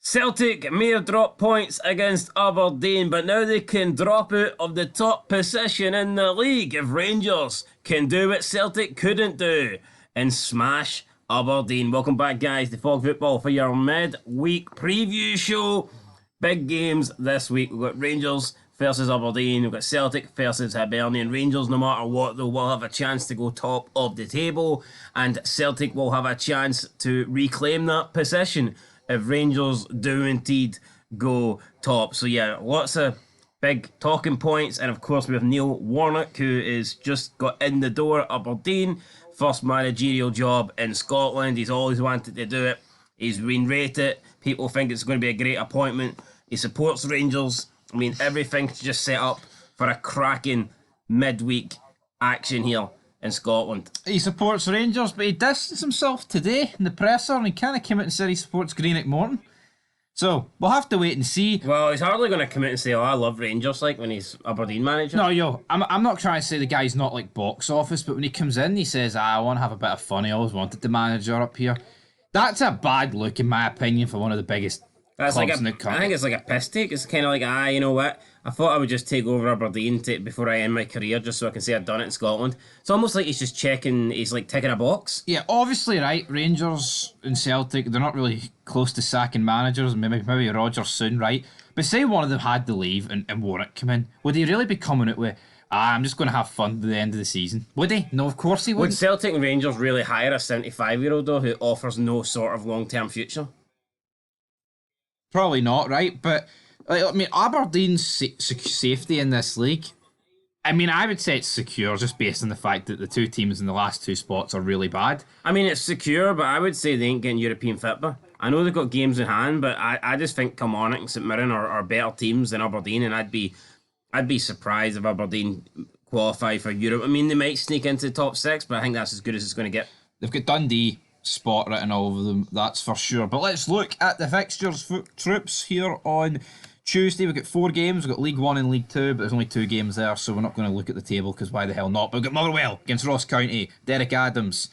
Celtic may have dropped points against Aberdeen, but now they can drop out of the top position in the league if Rangers can do what Celtic couldn't do and smash Aberdeen. Welcome back, guys, to Fog Football for your mid-week preview show. Big games this week. We've got Rangers versus Aberdeen. We've got Celtic versus Hibernian. Rangers, no matter what, though, will have a chance to go top of the table, and Celtic will have a chance to reclaim that position if Rangers do indeed go top. So yeah, lots of big talking points, and of course we have Neil Warnock, who is just got in the door at Aberdeen. First managerial job in Scotland. He's always wanted to do it. He's been rated. People think it's going to be a great appointment. He supports Rangers. I mean, everything's just set up for a cracking midweek action here in Scotland. He supports Rangers, but he distanced himself today in the presser, and he kind of came out and said he supports Greenock Morton. So we'll have to wait and see. Well, he's hardly going to come out and say, "Oh, I love Rangers," like when he's Aberdeen manager. No, I'm not trying to say the guy's not like box office, but when he comes in, he says, "I want to have a bit of fun. I always wanted the manager up here." That's a bad look, in my opinion, for one of the biggest clubs in the country. I think it's like a piss take. It's kind of like, you know what? I thought I would just take over Aberdeen before I end my career, just so I can say I've done it in Scotland. It's almost like he's just checking, he's like ticking a box. Yeah, obviously, right, Rangers and Celtic, they're not really close to sacking managers, maybe Rodgers soon, right? But say one of them had to leave and Warnock come in, would he really be coming out with, I'm just going to have fun at the end of the season? Would he? No, of course he wouldn't. Would Celtic and Rangers really hire a 75-year-old though, who offers no sort of long-term future? Probably not, right? But I mean, Aberdeen's safety in this league, I mean, I would say it's secure just based on the fact that the two teams in the last two spots are really bad. I mean, it's secure, but I would say they ain't getting European football. I know they've got games in hand, but I just think Kilmarnock and St Mirren are better teams than Aberdeen, and I'd be surprised if Aberdeen qualify for Europe. I mean, they might sneak into the top six, but I think that's as good as it's going to get. They've got Dundee spot written all over them, that's for sure. But let's look at the fixtures, troops, here on Tuesday. We've got 4 games. We've got League 1 and League 2, but there's only 2 games there, so we're not going to look at the table, because why the hell not? But we've got Motherwell against Ross County. Derek Adams,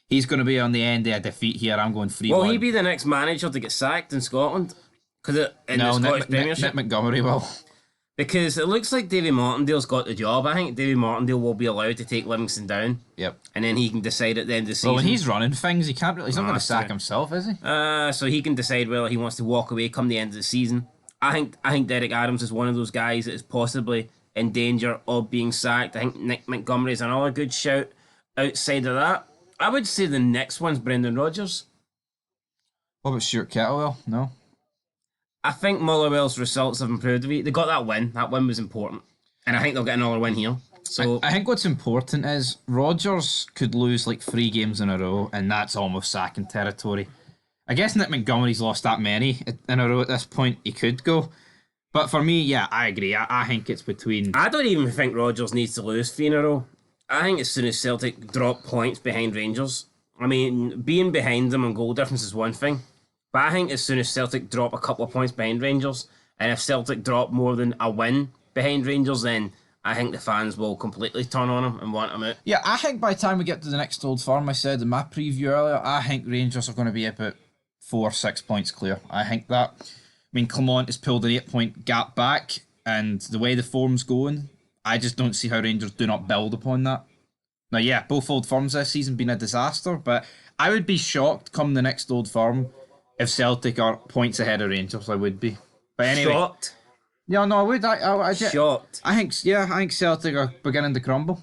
he's going to be on the end of a defeat here. I'm going 3-1. Will he be the next manager to get sacked in Scotland? The Scottish Premiership? Nick Montgomery will. Because it looks like Davy Martindale's got the job. I think Davy Martindale will be allowed to take Livingston down. Yep. And then he can decide at the end of the season. Well, when he's running things, he's not going to sack himself, is he? So he can decide whether he wants to walk away come the end of the season. I think Derek Adams is one of those guys that is possibly in danger of being sacked. I think Nick Montgomery is another good shout. Outside of that, I would say the next one's Brendan Rodgers. What about Stuart Kettlewell? No. I think Motherwell's results have improved a bit. They got that win. That win was important. And I think they'll get another win here. So I think what's important is Rodgers could lose like 3 games in a row, and that's almost sacking territory. I guess Nick Montgomery's lost that many in a row at this point. He could go. But for me, yeah, I agree. I think it's between... I don't even think Rodgers needs to lose 3 in a row. I think as soon as Celtic drop points behind Rangers, I mean, being behind them on goal difference is one thing. But I think as soon as Celtic drop a couple of points behind Rangers, and if Celtic drop more than a win behind Rangers, then I think the fans will completely turn on them and want them out. Yeah, I think by the time we get to the next Old Firm, I said in my preview earlier, I think Rangers are going to be about 4 or 6 points clear. I think that. I mean, Clermont has pulled an 8-point gap back, and the way the form's going, I just don't see how Rangers do not build upon that. Now, yeah, both Old Firms this season been a disaster, but I would be shocked come the next Old Firm if Celtic are points ahead of Rangers. I would be. But anyway, shocked? Yeah, no, I would. I shocked. I think Celtic are beginning to crumble.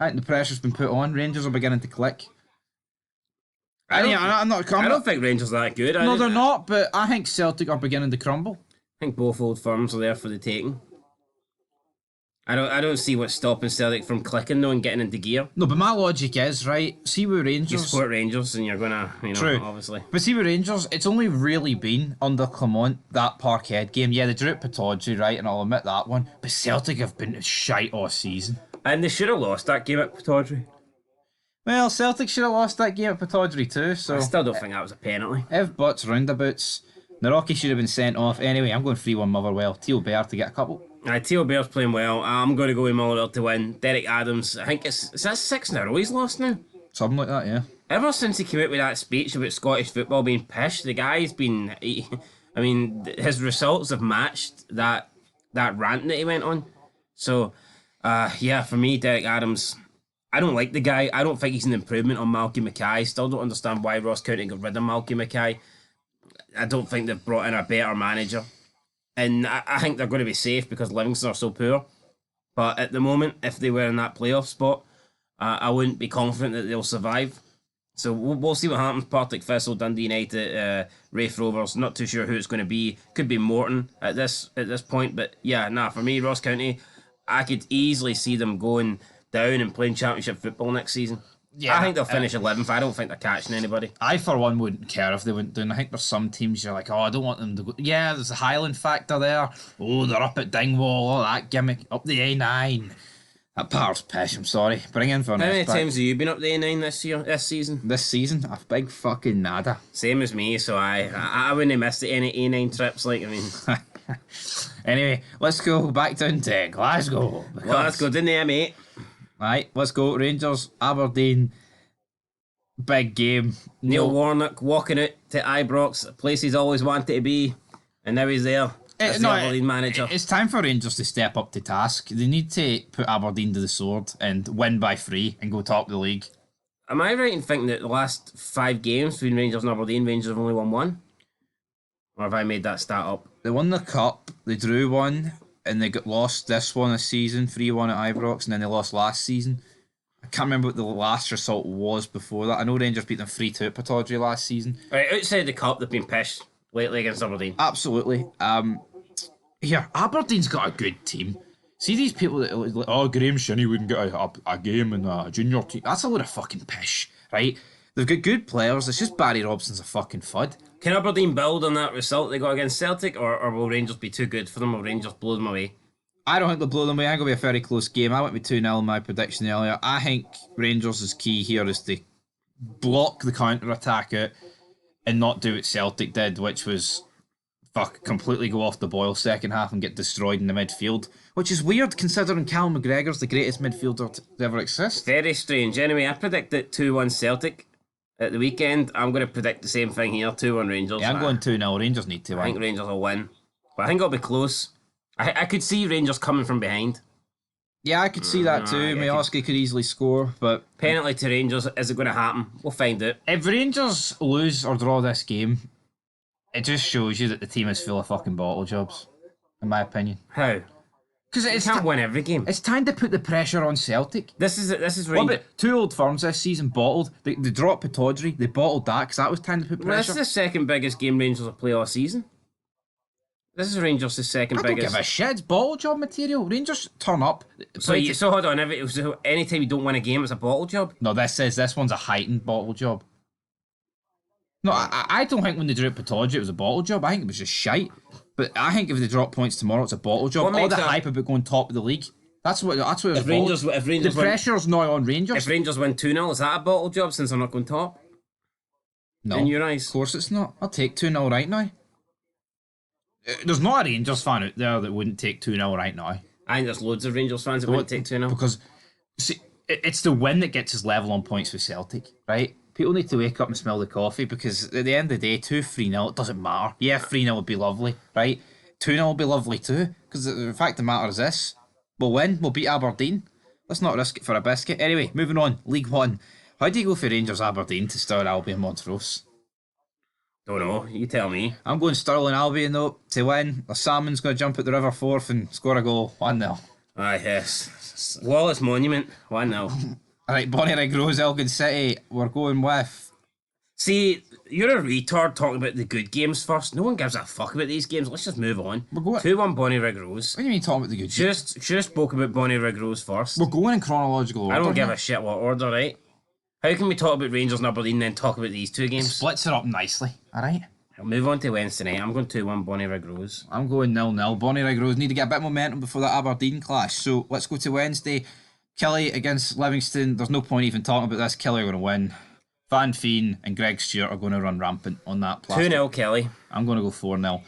I think the pressure's been put on. Rangers are beginning to click. I don't think Rangers are that good. No, they're not, but I think Celtic are beginning to crumble. I think both Old Firms are there for the taking. I don't see what's stopping Celtic from clicking though and getting into gear. No, but my logic is, right, see with Rangers... You support Rangers and you're gonna, True. Obviously. But see with Rangers, it's only really been under Clermont, that Parkhead game. Yeah, they drew out Pataudry, right, and I'll admit that one. But Celtic have been shite all season. And they should have lost that game at Pataudry. Well, Celtic should have lost that game at Pataudry too, so... I still don't think that was a penalty. If buts, roundabouts. Naraki should have been sent off. Anyway, I'm going 3-1 Motherwell. Teal Bear to get a couple. Teal Bear's playing well. I'm going to go with Motherwell to win. Derek Adams, I think is that 6 in a row he's lost now? Something like that, yeah. Ever since he came out with that speech about Scottish football being pish, the guy's been... I mean, his results have matched that rant that he went on. So, yeah, for me, Derek Adams, I don't like the guy. I don't think he's an improvement on Malky Mackay. Still don't understand why Ross County got rid of Malky Mackay. I don't think they've brought in a better manager. And I think they're going to be safe because Livingston are so poor. But at the moment, if they were in that playoff spot, I wouldn't be confident that they'll survive. So we'll see what happens. Partick Thistle, Dundee United, Raith Rovers. Not too sure who it's going to be. Could be Morton at this point. But yeah, for me, Ross County, I could easily see them going down and playing championship football next season. Yeah, I think they'll finish 11th. I don't think they're catching anybody. I, for one, wouldn't care if they went down. I think there's some teams you're like, oh, I don't want them to go. Yeah, there's a Highland factor there. Oh, they're up at Dingwall, all that gimmick. Up the A9. That part's pish, I'm sorry. Bring in for How many times have you been up the A9 this season? This season? A big fucking nada. Same as me, so I wouldn't have missed any A9 trips, like, I mean. Anyway, let's go back down to Glasgow. Glasgow, didn't they, mate? Right, let's go. Rangers, Aberdeen. Big game. Neil Warnock walking out to Ibrox, a place he's always wanted to be, and now he's there. As the Aberdeen manager. It's time for Rangers to step up to task. They need to put Aberdeen to the sword and win by 3 and go top of the league. Am I right in thinking that the last 5 games between Rangers and Aberdeen, Rangers have only won 1? Or have I made that stat up? They won the cup, they drew 1, and they got lost this one this season, 3-1 at Ibrox, and then they lost last season. I can't remember what the last result was before that. I know Rangers beat them 3-2 at Pittodrie last season. Right, outside the cup, they've been pissed lately against Aberdeen. Absolutely. Here, Aberdeen's got a good team. See these people that are like, oh, Graham Shinney wouldn't get a game in a junior team. That's a load of fucking pish, right? They've got good players. It's just Barry Robson's a fucking fud. Can Aberdeen build on that result they got against Celtic, or will Rangers be too good for them? Will Rangers blow them away? I don't think they'll blow them away. I think it'll be a very close game. I went with 2-0 in my prediction earlier. I think Rangers' key here is to block the counter-attack out and not do what Celtic did, which was completely go off the boil second half and get destroyed in the midfield, which is weird considering Cal McGregor's the greatest midfielder to ever exist. Very strange. Anyway, I predicted 2-1 Celtic at the weekend. I'm going to predict the same thing here, 2-1 Rangers. Yeah, I'm going 2-0. Rangers need to win. I think Rangers will win. But I think it'll be close. I could see Rangers coming from behind. Yeah, I could see that too. Majorski could easily score, but... Penalty to Rangers, is it going to happen? We'll find out. If Rangers lose or draw this game, it just shows you that the team is full of fucking bottle jobs, in my opinion. How? Because it can't win every game. It's time to put the pressure on Celtic. This is Rangers. What about 2 Old Firms this season bottled? They dropped Pittodrie, they bottled that because that was time to put pressure. Well, this is the second biggest game Rangers will play all season. This is Rangers' second biggest. I don't give a shit. It's bottle job material. Rangers turn up. So hold on. Anytime you don't win a game, it's a bottle job? No, this one's a heightened bottle job. No, I don't think when they drew at Pittodrie it was a bottle job. I think it was just shite. But I think if they drop points tomorrow, it's a bottle job. All the hype about going top of the league. That's what it was. If Rangers the pressure's not on Rangers. If Rangers win 2-0, is that a bottle job since they're not going top? No. In your eyes? Of course it's not. I'll take 2-0 right now. There's not a Rangers fan out there that wouldn't take 2-0 right now. I think there's loads of Rangers fans that wouldn't take 2-0. Because, see, it's the win that gets us level on points with Celtic, right? People need to wake up and smell the coffee because at the end of the day, 2-3-0, it doesn't matter. Yeah, 3-0 would be lovely, right? 2-0 would be lovely too, because the fact of the matter is this: we'll win, we'll beat Aberdeen. Let's not risk it for a biscuit. Anyway, moving on. League One. How do you go for Rangers Aberdeen to start Albion Montrose? Don't know. You tell me. I'm going Stirling Albion though to win. The Salmon's going to jump at the River Forth and score a goal. 1-0. Ah, yes. Wallace Monument. 1-0. Alright, Bonnyrigg Rose, Elgin City. We're going with... See, you're a retard talking about the good games first. No one gives a fuck about these games. Let's just move on. We're going... 2-1 Bonnyrigg Rose. What do you mean talking about the good games? Just spoke about Bonnyrigg Rose first. We're going in chronological order. I don't give a shit what order, right? How can we talk about Rangers and Aberdeen and then talk about these two games? Splits it up nicely, alright? I'll move on to Wednesday night. I'm going 2-1 Bonnyrigg Rose. I'm going 0-0. Bonnyrigg Rose need to get a bit of momentum before that Aberdeen clash. So let's go to Wednesday. Kelly against Livingston. There's no point even talking about this. Kelly are going to win. Van Feen and Greg Stewart are going to run rampant on that plastic. 2-0 Kelly. I'm going to go 4-0.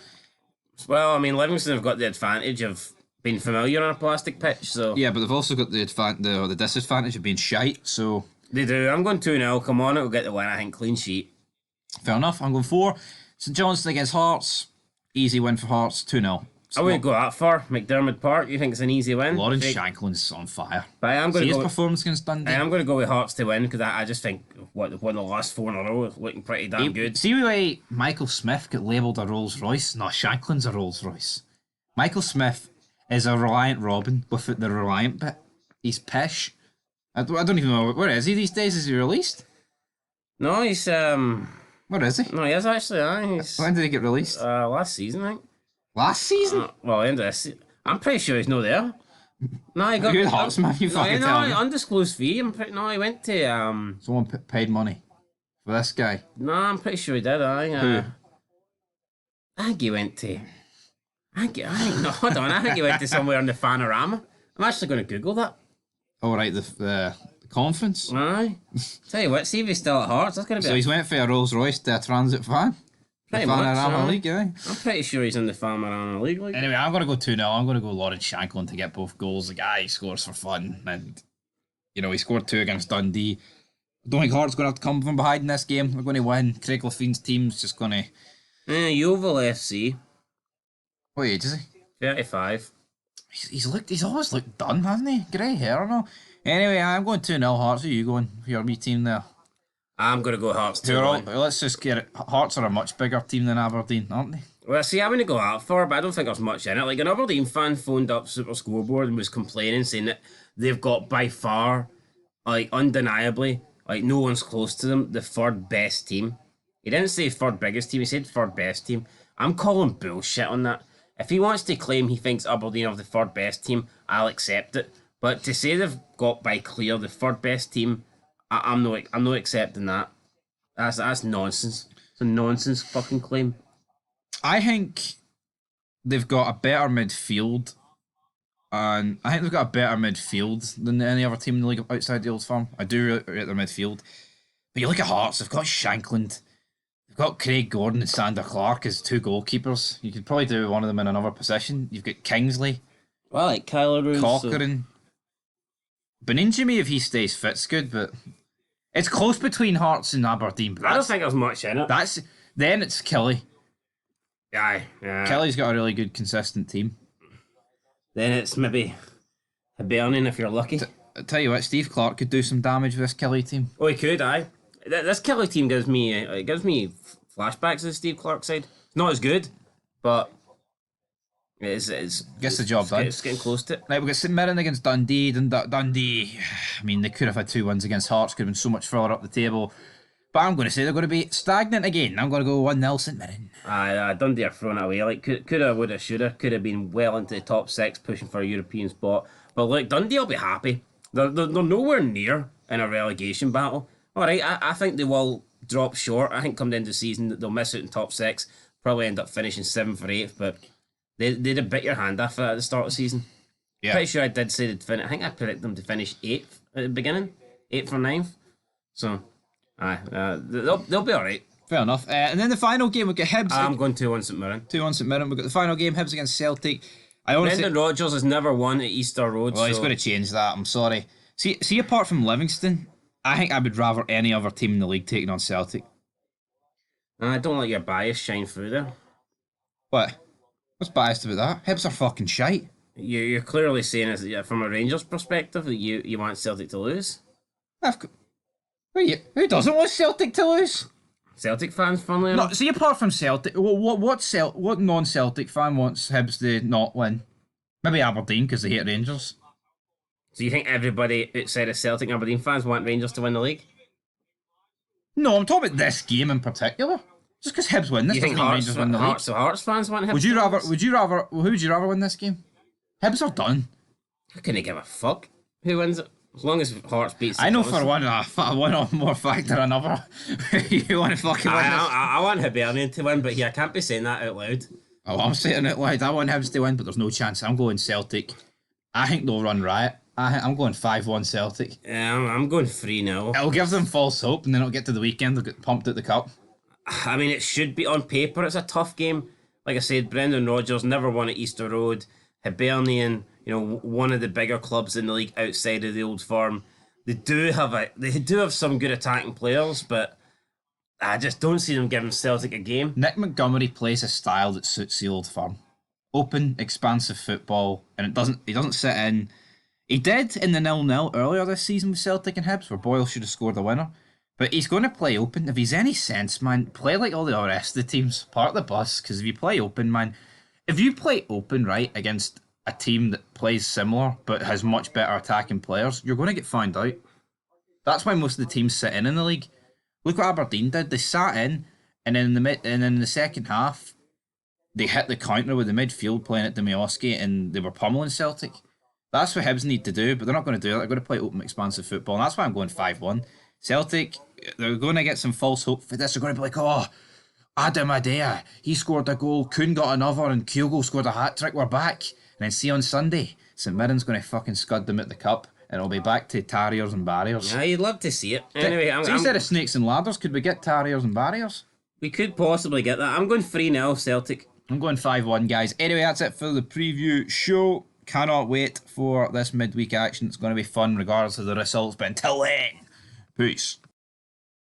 Well, I mean, Livingston have got the advantage of being familiar on a plastic pitch, so... Yeah, but they've also got the disadvantage of being shite, so... They do. I'm going 2-0. Come on, it'll get the win. I think clean sheet. Fair enough. I'm going 4. St Johnstone against Hearts. Easy win for Hearts, 2-0. I wouldn't go that far. McDermott Park, you think it's an easy win? Lawrence Shanklin's on fire. But I am going See to his go. performance against Dundee. I am going to go with Hearts to win because I just think what they've won the last 4 in a row is looking pretty damn good. See why Michael Smith got labelled a Rolls Royce? No, Shanklin's a Rolls Royce. Michael Smith is a Reliant Robin without the Reliant bit. He's pish. I don't even know, where is he these days? Is he released? No, he's Where is he? No, he is actually. He's When did he get released? last season, I think. Last season? Well, end of this. I'm pretty sure he's not there. No, he got. You're the Hearts man, you fucking tell me. Undisclosed fee. No, he went to Someone paid money for this guy. No, I'm pretty sure he did. Who? I think he went to. I think no, hold on. I think he went to somewhere in the Panorama. I'm actually going to Google that. Oh right, the conference. Aye. Tell you what, see if he's still at Hearts. That's going to be. So he's went for a Rolls Royce to a Transit van. Pretty the Panorama much, League, eh? I'm pretty sure he's in the Panorama League. Anyway, I'm going to go 2-0. I'm going to go Lawrence Shanklin to get both goals. The guy scores for fun. And, he scored 2 against Dundee. I don't think Hearts going to have to come from behind in this game. We're going to win. Craig Leffine's team's just going to... Yeovil FC. What age is he? 35. He's always looked done, hasn't he? Grey hair and all. Anyway, I'm going 2-0 Hearts. Who are you going for your wee team there? I'm going to go Hearts 2. Let's just get it. Hearts are a much bigger team than Aberdeen, aren't they? Well, see, I wouldn't go that far, but I don't think there's much in it. Like, an Aberdeen fan phoned up Super Scoreboard and was complaining, saying that they've got by far, undeniably, no one's close to them, the 3rd best team. He didn't say 3rd biggest team, he said 3rd best team. I'm calling bullshit on that. If he wants to claim he thinks Aberdeen are the 3rd best team, I'll accept it. But to say they've got by clear the 3rd best team, I'm not accepting that. That's nonsense. It's a nonsense fucking claim. I think they've got a better midfield, and I think they've got a better midfield than any other team in the league outside the Old Firm. I do really rate their midfield. But you look at Hearts, they've got Shankland, they've got Craig Gordon and Sander Clark as 2 goalkeepers. You could probably do one of them in another position. You've got Kingsley, Well, like Kyler Roos, Cochrane. Beninjami, if he stays fit's good, but it's close between Hearts and Aberdeen. But I don't think there's much in it. Then it's Kelly. Yeah. Kelly's got a really good, consistent team. Then it's maybe Hibernian if you're lucky. I tell you what, Steve Clark could do some damage with this Kelly team. Oh, he could, aye. This Kelly team gives me flashbacks to the Steve Clark side. It's not as good, but it's gets the job done. It's getting close to it. Right, we've got St Mirren against Dundee. Dundee, I mean, they could have had 2 wins against Hearts, could have been so much further up the table. But I'm going to say they're going to be stagnant again. I'm going to go 1-0 St Mirren. Dundee are throwing it away. Like, coulda, woulda, shoulda. Could have been well into the top 6, pushing for a European spot. But look, Dundee will be happy. They're nowhere near in a relegation battle. All right, I think they will drop short. I think come the end of the season, they'll miss out in top 6. Probably end up finishing 7th or 8th. But they'd have bit your hand off at the start of the season. Yeah. Pretty sure I did say they'd finish. I think I predicted them to finish 8th at the beginning. 8th or 9th. So... they'll be alright. Fair enough. And then the final game, we've got Hibs. I'm going 2-1 St Mirren. 2-1 St Mirren. We've got the final game, Hibs against Celtic. Brendan Rodgers has never won at Easter Road. Well, he's going to change that. I'm sorry. See, apart from Livingston, I think I would rather any other team in the league taking on Celtic. I don't let your bias shine through there. What? What's biased about that? Hibs are fucking shite. You're clearly saying from a Rangers perspective that you want Celtic to lose. Who doesn't want Celtic to lose? Celtic fans, funnily enough. No, see, apart from Celtic, what non-Celtic fan wants Hibs to not win? Maybe Aberdeen because they hate Rangers. So you think everybody outside of Celtic and Aberdeen fans want Rangers to win the league? No, I'm talking about this game in particular. Just because Hibs win this doesn't mean Rangers win the league. So Hearts fans want Hibs. Who would you rather win this game? Hibs are done. I couldn't give a fuck who wins it. As long as Hearts beats... I know for one or more fact or another. You want to fucking win this? I want Hibernian to win, but I can't be saying that out loud. Oh, I'm saying it out loud. I want Hibs to win, but there's no chance. I'm going Celtic. I think they'll run riot. I'm going 5-1 Celtic. Yeah, I'm going 3-0. It'll give them false hope, and then it'll get to the weekend, they'll get pumped at the cup. I mean, it should be on paper. It's a tough game. Like I said, Brendan Rodgers never won at Easter Road. Hibernian, one of the bigger clubs in the league outside of the Old Firm. They do have some good attacking players, but I just don't see them giving Celtic a game. Nick Montgomery plays a style that suits the Old Firm. Open, expansive football, and he doesn't sit in. He did in the 0-0 earlier this season with Celtic and Hibs, where Boyle should have scored the winner. But he's going to play open. If he's any sense, man, play like all the rest of the teams. Park the bus, because if you play open, man, if you play open, right, against a team that plays similar but has much better attacking players, you're going to get found out. That's why most of the teams sit in the league. Look what Aberdeen did. They sat in, and then in the second half, they hit the counter with the midfield playing at Demiowski, and they were pummeling Celtic. That's what Hibs need to do, but they're not going to do it. They're going to play open, expansive football, and that's why I'm going 5-1. Celtic, they're going to get some false hope for this. They're going to be like, oh, Adam Adea, he scored a goal, Kuhn got another, and Kyogo scored a hat-trick, we're back. And then see on Sunday, St Mirren's going to fucking scud them at the cup, and it'll be back to Tarriers and Barriers. Yeah, you'd love to see it. Anyway, so instead of snakes and ladders, could we get Tarriers and Barriers? We could possibly get that. I'm going 3-0 Celtic. I'm going 5-1, guys. Anyway, that's it for the preview show. Cannot wait for this midweek action. It's going to be fun regardless of the results. But until then, peace.